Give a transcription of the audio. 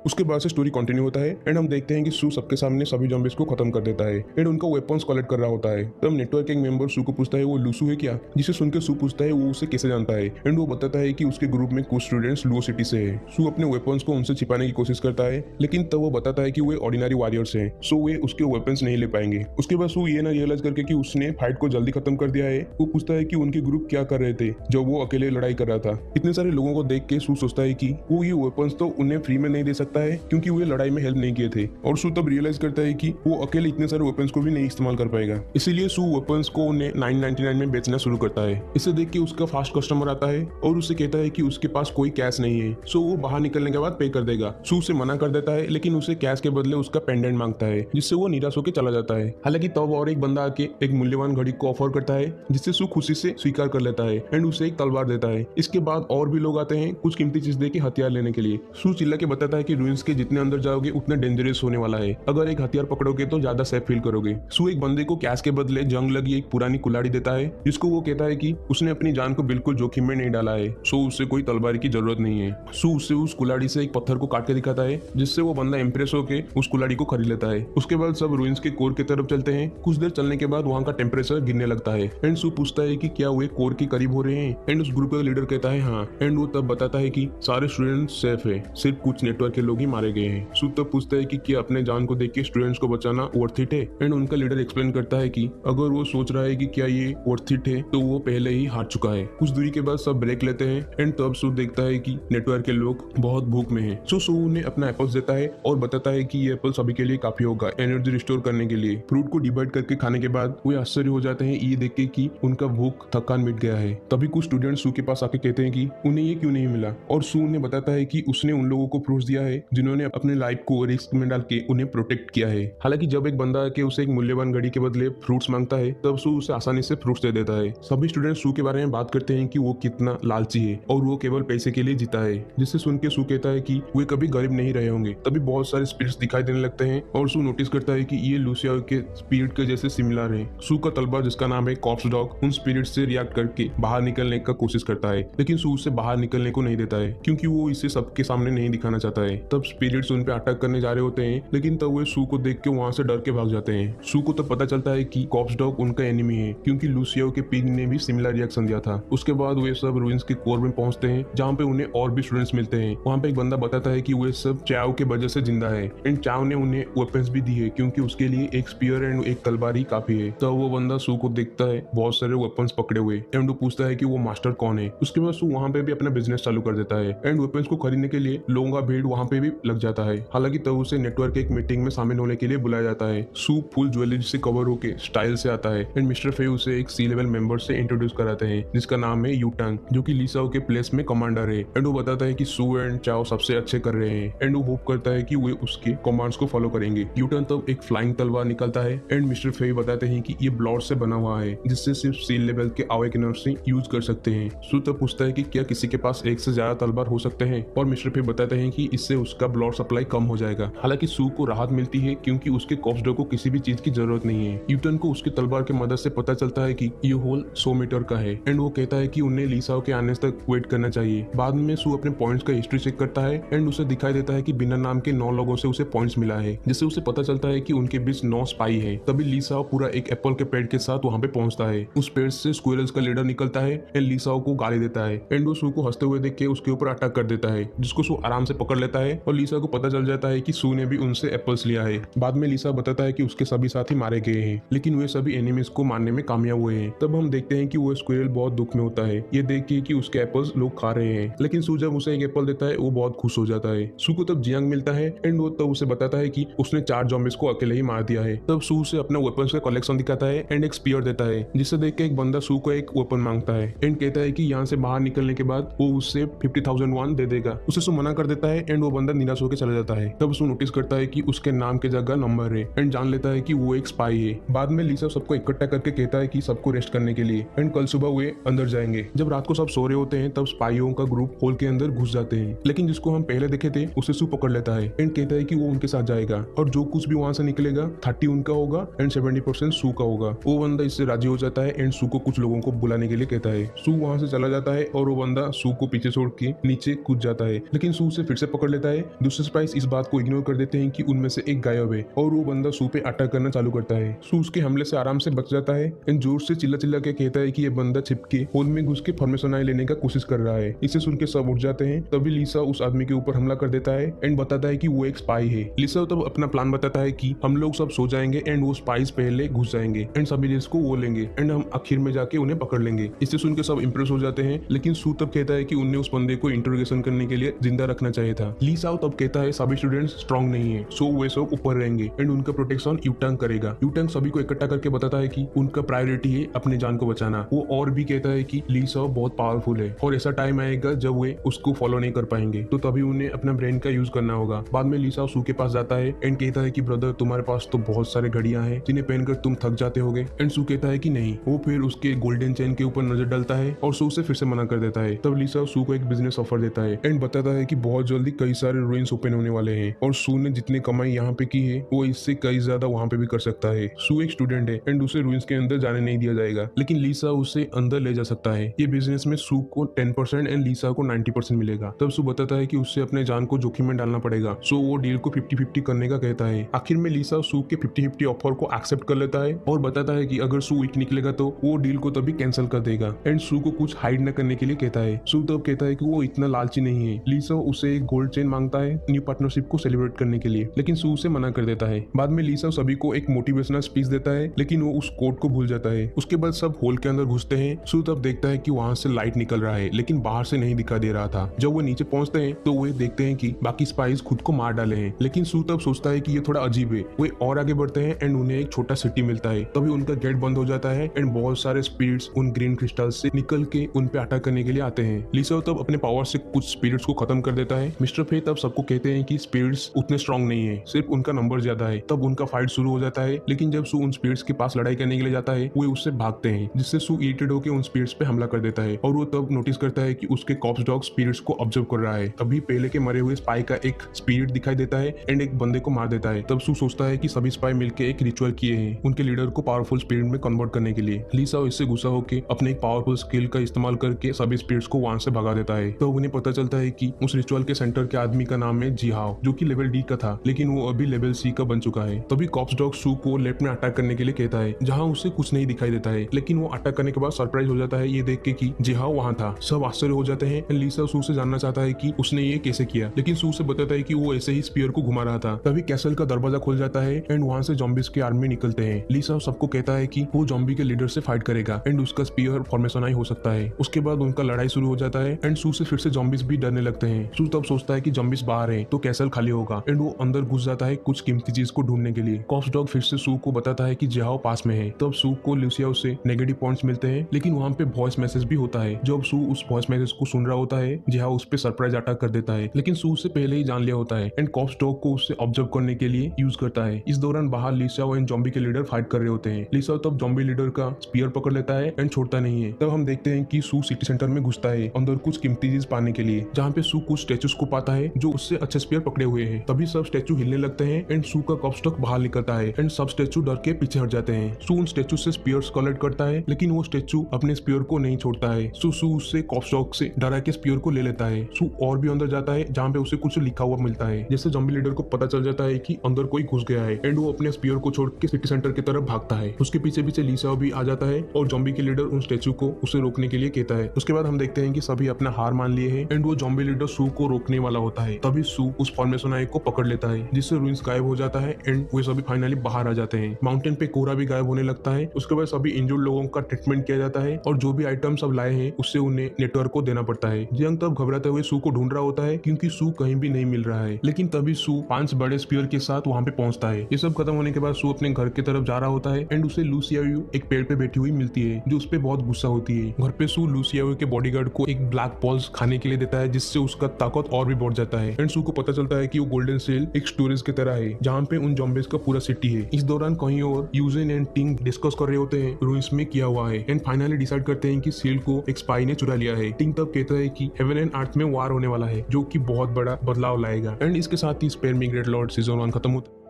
उसके बाद से स्टोरी कंटिन्यू होता है एंड हम देखते हैं कि सू सबके सामने सभी जॉम्बिस को खत्म कर देता है एंड उनका वेपन्स कलेक्ट कर रहा होता है। तब नेटवर्क के एक मेंबर सू को पूछता है वो लूसू है क्या, जिसे सुनकर सू पूछता है वो उसे कैसे जानता है एंड वो बताता है कि उसके ग्रुप में कुछ स्टूडेंट्स लुओ सिटी से है। सू अपने वेपन्स को उनसे छिपाने की कोशिश करता है लेकिन तब वो बताता है कि वे ऑर्डिनरी वॉरियर्स हैं, सो वे उसके वेपन्स नहीं ले पाएंगे। उसके बाद सू ये ना रियलाइज करके कि उसने फाइट को जल्दी खत्म कर दिया है, वो पूछता है कि उनके ग्रुप क्या कर रहे थे जब वो अकेले लड़ाई कर रहा था। इतने सारे लोगों को देख के सू सोचता है कि वो ये वेपन्स तो उन्हें फ्री में नहीं दे सकता है क्योंकि वे लड़ाई में हेल्प नहीं किए थे, और सू तब रियलाइज करता है कि वो अकेले इतने सारे वेपन्स को भी नहीं इस्तेमाल कर पाएगा। इसीलिए सू वेपन्स को उन्हें 999 में बेचना शुरू करता है। इसे देख के उसका फास्ट कस्टमर आता है और उसे कहता है कि उसके पास कोई कैश नहीं है, सो वो बाहर निकलने के बाद पे कर देगा। सू उसे मना कर देता है लेकिन उसे कैश के बदले उसका पेंडेंट मांगता है, जिससे वो निराश होकर चला जाता है। हालांकि तब और एक बंदा आके एक मूल्यवान घड़ी को ऑफर करता है, जिससे सू खुशी से स्वीकार कर लेता है एंड उसे एक तलवार देता है। इसके बाद और भी लोग आते हैं कुछ कीमती चीज देके हथियार लेने के लिए। सू चिल्ला के बताता है कि रूइंस के जितने अंदर जाओगे उतना डेंजरस होने वाला है, अगर एक हथियार पकड़ोगे तो ज्यादा सेफ फील करोगे। सू एक बंदे को कैश के बदले जंग लगी एक पुरानी कुल्हाड़ी देता है, जिसको वो कहता है कि उसने अपनी जान को बिल्कुल जोखिम में नहीं डाला है, सो उससे कोई तलवार की जरूरत नहीं है। सू उससे उस कुल्हाड़ी से एक पत्थर को काट के दिखाता है, जिससे वो बंदा इंप्रेस होकर उस कुल्हाड़ी को खरीद लेता है। उसके बाद सब रूइंस के कोर की तरफ चलते हैं। कुछ देर चलने के बाद वहाँ का टेम्परेचर गिरने लगता है एंड सू पूछता है कि क्या वे कोर के करीब हो रहे हैं एंड उस ग्रुप का लीडर कहता है हाँ, एंड वो तब बताता है कि सारे स्टूडेंट सेफ है, सिर्फ कुछ नेटवर्क के लोग ही मारे गए हैं। सू तब पूछता है कि क्या अपने जान को देख के स्टूडेंट्स को बचाना वर्थ इट है, एंड उनका लीडर एक्सप्लेन करता है कि अगर वो सोच रहा है कि क्या ये वर्थ इट है तो वो पहले ही हार चुका है। कुछ दूरी के बाद सब ब्रेक लेते हैं एंड तब सू देखता है कि नेटवर्क के लोग बहुत भूख में हैं। सू उन्हें अपना एप्पल्स देता है और बताता है कि ये एप्पल सभी के लिए काफी होगा एनर्जी रिस्टोर करने के लिए। फ्रूट को डिवाइड करके खाने के बाद वे आश्चर्य हो जाते हैं ये देख के कि उनका भूख थकान मिट गया है। तभी कुछ स्टूडेंट सू के पास आके कहते हैं कि उन्हें ये क्यों नहीं मिला, और सू उन्हें बताता है कि उसने उन लोगों को फ्रूट्स दिया है जिन्होंने अपने लाइफ को रिस्क में डाल के उन्हें प्रोटेक्ट किया है। हालांकि जब एक बंदा आके उसे एक मूल्यवान घड़ी के बदले फ्रूट्स मांगता है तब सू उसे आसानी से फ्रूट्स दे देता है। सभी स्टूडेंट सू के बारे में बात करते हैं कि वो कितना लालची है और वो केवल पैसे के लिए जीता है, जिससे सुन के सू कहता है कि वे कभी गरीब नहीं रहे होंगे। तभी बहुत सारे स्पिरिट्स दिखाई देने लगते हैं और सू नोटिस करता है कि ये लूसिया के स्पिरिट के जैसे सिमिलर है। सू का तलवार जिसका नाम है कॉप्स डॉग उन स्पिरिट से रिएक्ट करके बाहर निकलने का कोशिश करता है, लेकिन सू उसे बाहर निकलने को नहीं देता है क्योंकि वो इसे सबके सामने नहीं दिखाना चाहता है। तब स्पिरिट्स उन पे अटैक करने जा रहे होते हैं लेकिन तब वे सू को देख के वहां से डर के भाग जाते हैं। सू को तब पता चलता है कि कॉप्स डॉग उनका एनिमी है क्योंकि लूसिया के पिग ने भी सिमिलर रिएक्शन दिया था। उसके बाद वे सब रूइंस के कोर में पहुंचते हैं जहाँ पे उन्हें और भी स्टूडेंट्स मिलते हैं। वहाँ पे एक बंदा बताता है कि वे सब चाव के वजह से जिंदा है एंड चाव ने उन्हें वेपन्स भी दी है क्योंकि उसके लिए एक स्पीयर एंड एक तलवार ही काफी है। तब वो बंदा सू को देखता है बहुत सारे वेपन्स पकड़े हुए एंड वो पूछता है कि वो मास्टर कौन है। उसके बाद सू वहाँ पे भी अपना बिजनेस चालू कर देता है एंड वेपन्स को खरीदने के लिए लोगों का भीड़ वहाँ पे भी लग जाता है। हालांकि तब उसे नेटवर्क एक मीटिंग में शामिल होने के लिए बुलाया जाता है। सू फुल ज्वेलरी से कवर होके स्टाइल से आता है एंड मिस्टर फे उसे एक सी लेवल मेंबर से इंट्रोड्यूस कराते हैं जिसका नाम है यूटांग, जो कि लीसाओ के प्लेस में कमांडर है। एंड वो बताता है कि सू एंड चाओ सबसे अच्छे कर रहे हैं एंड वो होप करता है कि वे उसके कमांड्स को फॉलो करेंगे। यूटांग तब एक फ्लाइंग तलवार निकलता है एंड मिस्टर फे बताते हैं कि ये ब्लॉड से बना हुआ है जिससे सिर्फ सी लेवल के अवेकनर्स से यूज कर सकते हैं। सू तब पूछता है कि क्या किसी के पास एक से ज्यादा तलवार हो सकते हैं, और मिस्टर फे बताते हैं कि इससे उसका ब्लड सप्लाई कम हो जाएगा। हालांकि सू को राहत मिलती है क्योंकि उसके कॉप्स डॉग को किसी भी चीज की जरूरत नहीं है। यूटन को उसके तलवार की मदद से पता चलता है कि ये होल 100 मीटर का है एंड वो कहता है कि उन्हें लीसाओ के आने तक वेट करना चाहिए। बाद में सू अपने पॉइंट्स का हिस्ट्री चेक करता है एंड उसे दिखाई देता है कि बिना नाम के 9 लोगों से उसे पॉइंट्स मिला है, जिससे उसे पता चलता है कि उनके बीच 9 स्पाई है। तभी लीसाओ पूरा एक एप्पल के पेड़ के साथ वहाँ पे पहुंचता है। उस पेड़ से स्क्विरल्स का लीडर निकलता है एंड लीसाओ को गाली देता है एंड वो सू को हंसते हुए देख के उसके ऊपर अटैक कर देता है, जिसको सू आराम से पकड़ लेता है और लीसा को पता चल जाता है कि सू ने भी उनसे एप्पल्स लिया है। बाद में लीसा बताता है कि उसके सभी साथी मारे गए हैं लेकिन वे सभी एनिमीज को मारने में कामयाब हुए हैं। तब हम देखते हैं कि वो स्क्विरल बहुत दुख में होता है ये देख के कि उसके एप्पल्स लोग खा रहे हैं, लेकिन सू जब उसे एक एप्पल देता है वो बहुत खुश हो जाता है। सू को तब जियांग मिलता है एंड वो तब उसे बताता है कि उसने 4 ज़ॉम्बीज को अकेले ही मार दिया है। तब सू उसे अपना वेपन्स का कलेक्शन दिखाता है एंड एक स्पीयर देता है, जिसे देख के एक बंदा सू को एक वेपन मांगता है एंड कहता है कि यहाँ से बाहर निकलने के बाद वो उससे 50,000 वॉन दे देगा। उसे सू मना कर देता है एंड वो बंदा निराश होकर चला जाता है। तब सू नोटिस करता है कि उसके नाम के जगह नंबर है एंड जान लेता है कि वो एक स्पाई है। बाद में लीसा सबको इकट्ठा करके कहता है कि सबको रेस्ट करने के लिए एंड कल सुबह वे अंदर जाएंगे। जब रात को सब सो रहे होते हैं तब स्पाइयों का ग्रुप होल के अंदर घुस जाते हैं, लेकिन जिसको हम पहले देखे थे उसे सू पकड़ लेता है एंड कहता है कि वो उनके साथ जाएगा और जो कुछ भी वहां से निकलेगा 30 उनका होगा एंड 70% सू का होगा। वो बंदा इससे राजी हो जाता है एंड सू को कुछ लोगों को बुलाने के लिए कहता है। सू वहां से चला जाता है और वो बंदा सू को पीछे छोड़ के नीचे कूद जाता है, लेकिन सू उसे फिर से पकड़ लेता है। दूसरे स्पाइस इस बात को इग्नोर कर देते हैं कि उनमें से एक गायब है और वो बंदा सू पे अटैक करना चालू करता है। सू उसके हमले से आराम से बच जाता है एंड जोर से चिल्ला चिल्ला के कहता है कि ये बंदा छिपके होल में घुस के फॉर्मेशन आई लेने का कोशिश कर रहा है। इसे सुन के सब उठ जाते हैं। तभी लिसा उस आदमी के ऊपर हमला कर देता है एंड बताता है कि वो एक स्पाई है। लिसा तब अपना प्लान बताता है कि हम लोग सब सो जाएंगे एंड वो स्पाइस पहले घुस जाएंगे एंड सभी लीड्स को वो लेंगे एंड हम आखिर में जाके उन्हें पकड़ लेंगे। इसे सुन के सब इंप्रेस हो जाते हैं, लेकिन सू तब कहता है कि उन्हें उस बंदे को इंटरोगेशन करने के लिए जिंदा रखना चाहिए था। लिसा तब कहता है सभी स्टूडेंट्स स्ट्रॉन्ग नहीं है, सो वे सब ऊपर रहेंगे एंड उनका प्रोटेक्शन यूटांग करेगा। यूटांग सभी को इकट्ठा करके बताता है कि उनका प्रायोरिटी है अपने जान को बचाना। वो और भी कहता है कि लिसा बहुत पावरफुल है और ऐसा टाइम आएगा जब वे उसको फॉलो नहीं कर पाएंगे, तो तभी उन्हें अपना ब्रेन का यूज करना होगा। बाद में लिसा सू के पास जाता है एंड कहता है कि ब्रदर तुम्हारे पास तो बहुत सारे घड़ियां हैं जिन्हें पहनकर तुम थक जाते होगे। एंड सू कहता है कि नहीं। वो फिर उसके गोल्डन चेन के ऊपर नजर डालता है और सू से फिर से मना कर देता है। तब लिसा सू को एक बिजनेस ऑफर देता है एंड बताता है कि बहुत जल्दी कई सारे रूइंस ओपन होने वाले हैं और सू ने जितनी कमाई यहाँ पे की है वो इससे कई ज्यादा वहाँ पे भी कर सकता है। सू एक स्टूडेंट है एंड उसे रूइंस के अंदर जाने नहीं दिया जाएगा, लेकिन लिसा उसे अंदर ले जा सकता है। ये बिजनेस में सू को 10% एंड लिसा को 90% मिलेगा। तब सू बताता है कि उससे अपने जान को जोखिम में डालना पड़ेगा, सो वो डील को 50-50 करने का कहता है। आखिर में लिसा सू के 50-50 ऑफर को एक्सेप्ट कर लेता है और बताता है कि अगर सू वीक निकलेगा तो वो डील को तभी कैंसिल कर देगा एंड सू को कुछ हाइड न करने के लिए कहता है। सू तब कहता है कि वो इतना लालची नहीं है। लिसा उसे एक गोल्ड चेन मांगता है न्यू पार्टनरशिप को सेलिब्रेट करने के लिए, लेकिन सू उसे मना कर देता है। बाद में लिसा सभी को एक मोटिवेशनल स्पीच देता है, लेकिन वो उस कोट को भूल जाता है। उसके बाद सब होल के अंदर घुसते हैं। सू तब देखता है कि वहां से लाइट निकल रहा है, लेकिन बाहर से नहीं दिखा दे रहा था। जब वो नीचे पहुंचते हैं तो वे देखते हैं कि बाकी स्पाइस खुद को मार डाले हैं, लेकिन सू तब सोचता है कि ये थोड़ा अजीब है। वे और आगे बढ़ते हैं एंड उन्हें एक छोटा सिटी मिलता है। तभी उनका गेट बंद हो जाता है एंड बहुत सारे स्पिरिट्स उन ग्रीन क्रिस्टल्स से निकल के उन पे अटैक करने के लिए आते हैं। लिसा तब अपने पावर से कुछ स्पिरिट्स को खत्म कर देता है। मिस्टर फे तब सबको कहते हैं कि स्पिरिट्स उतने स्ट्रॉन्ग नहीं है, सिर्फ उनका नंबर ज्यादा है। तब उनका फाइट शुरू हो जाता है, लेकिन जब सू उन स्पिरिट्स के पास लड़ाई करने के लिए जाता है वे उससे भागते हैं, जिससे सू इरिटेट होकर उन स्पिरिट्स पे हमला कर देता है और वो तब नोटिस करता है कि उसके कॉप्स डॉग स्पिरिट्स को ऑब्जर्व कर रहा है। तभी पहले के मरे हुए स्पाई का एक स्पिरिट दिखाई देता है एंड एक बंदे को मार देता है। तब सू सोचता है कि सभी स्पाई मिलकर एक रिचुअल किए हैं उनके लीडर को पावरफुल स्पिरिट में कन्वर्ट करने के लिए। लिसा इससे गुस्सा होकर अपने एक पावरफुल स्किल का इस्तेमाल करके सभी स्पिरिट्स को वहां से भगा देता है। तो उन्हें पता चलता है कि उस रिचुअल के सेंटर के आदमी का नाम है जिहाओ, जो कि लेवल डी का था, लेकिन वो अभी लेवल सी का बन चुका है। तभी कॉप्स डॉग सू को लेफ्ट में अटैक करने के लिए कहता है, जहां उसे कुछ नहीं दिखाई देता है, लेकिन वो अटैक करने के बाद सरप्राइज हो जाता है ये देख के कि जिहाओ वहां था। सब आश्चर्य हो जाते हैं। लिसा सू से जानना चाहता है कि उसने ये कैसे किया, लेकिन सू से बताता है कि वो ऐसे ही स्पीयर को घुमा रहा था। तभी कैसल का दरवाजा खुल जाता है एंड वहां से जॉम्बिस की आर्मी निकलते हैं। लिसा सबको कहता है कि वो जॉम्बी के लीडर से फाइट करेगा एंड उसका स्पीयर फॉर्मेशन आई हो सकता है। उसके बाद उनका लड़ाई शुरू हो जाता है एंड सू से फिर से जॉम्बिस भी डरने लगते हैं। सू तब सोचता है कि जॉम्बिस बाहर है तो कैसल खाली होगा एंड वो अंदर घुस जाता है कुछ कीमती चीज को ढूंढने के लिए। कॉप्स डॉग फिर से सू को बताता है कि जिहाओ पास में है। तब सू को लूसिया से नेगेटिव पॉइंट्स मिलते हैं, लेकिन वहां पे वॉइस मैसेज भी होता है। जब सू उस वॉइस मैसेज को सुन रहा होता है जिहाओ उस पे सरप्राइज अटैक कर देता है, लेकिन सू से पहले ही जान लिया होता है एंड कॉप्स डॉग को उससे ऑब्जर्व करने के लिए यूज करता है। इस दौरान बाहर लिसा एंड जॉम्बी के लीडर फाइट कर रहे होते हैं। लिसा तब जॉम्बी लीडर का स्पीयर पकड़ लेता है एंड छोड़ता नहीं है। तब हम देखते हैं कि सू सिटी सेंटर में घुसता है अंदर कुछ कीमती चीज पाने के लिए, जहाँ पे सू कुछ स्टेचूज को पाता है जो उससे अच्छे स्पीयर पकड़े हुए हैं। तभी सब स्टेचू हिलने लगते हैं एंड सू का कॉप्स डॉग बाहर निकलता है एंड सब स्टेचू डर के पीछे हट जाते हैं। सू उन स्टेचू से स्पीयर्स कलेक्ट करता है, लेकिन वो स्टेचू अपने स्पीयर को नहीं छोड़ता है। सू उससे कॉप्स डॉग से डरा के स्पीयर को ले लेता है। सू और भी अंदर जाता है जहाँ पे उसे कुछ लिखा हुआ मिलता है, जैसे जॉम्बी लीडर को पता चल जाता है कि अंदर कोई घुस गया है एंड वो अपने स्पीयर को छोड़ के सिटी सेंटर की तरफ भागता है। उसके पीछे पीछे लिसा भी आ जाता है और जॉम्बी के लीडर उन स्टेचू को उसे रोकने के लिए कहता है। उसके बाद हम देखते हैं कि सभी अपना हार मान लिए हैं एंड वो जॉम्बी लीडर सू को रोकने वाला होता है। तभी सू उस फॉर्मेशन आई को पकड़ लेता है, जिससे रूइंस गायब हो जाता है एंड वे सभी फाइनली बाहर आ जाते हैं। माउंटेन पे कोहरा भी गायब होने लगता है। उसके बाद सभी इंजर्ड लोगों का ट्रीटमेंट किया जाता है और जो भी आइटम सब लाए हैं उससे उन्हें नेटवर्क को देना पड़ता है। जियांग तब घबराते हुए सू को ढूंढ रहा होता है क्योंकि सू कहीं भी नहीं मिल रहा है, लेकिन तभी सू 5 बड़े स्पीयर के साथ वहां पे पहुंचता है। ये सब खत्म होने के बाद सू अपने घर की तरफ जा रहा होता है एंड उसे लूसियायू एक पेड़ पे बैठी हुई मिलती है, जो उस पे बहुत गुस्सा होती है। घर पे सू लूसियायू के बॉडीगार्ड को एक ब्लैक पॉल्स खाने के लिए देता है, जिससे उसका ताकत और भी बढ़ जाता है एंड सू को पता चलता है कि वो गोल्डन सेल एक स्टोरेज की तरह है, जहाँ पे उन जॉम्बीज का पूरा सिटी है। इस दौरान कहीं और यूजिन एंड टिंग डिस्कस कर रहे होते हैं रूइंस में किया हुआ है एंड फाइनली डिसाइड करते हैं कि सील को एक स्पाई ने चुरा लिया है। टिंग तब कहता है कि हेवन एंड अर्थ में वार होने वाला है, जो कि बहुत बड़ा बदलाव लाएगा एंड इसके साथ ही spare me great lord season 1 खत्म होता है।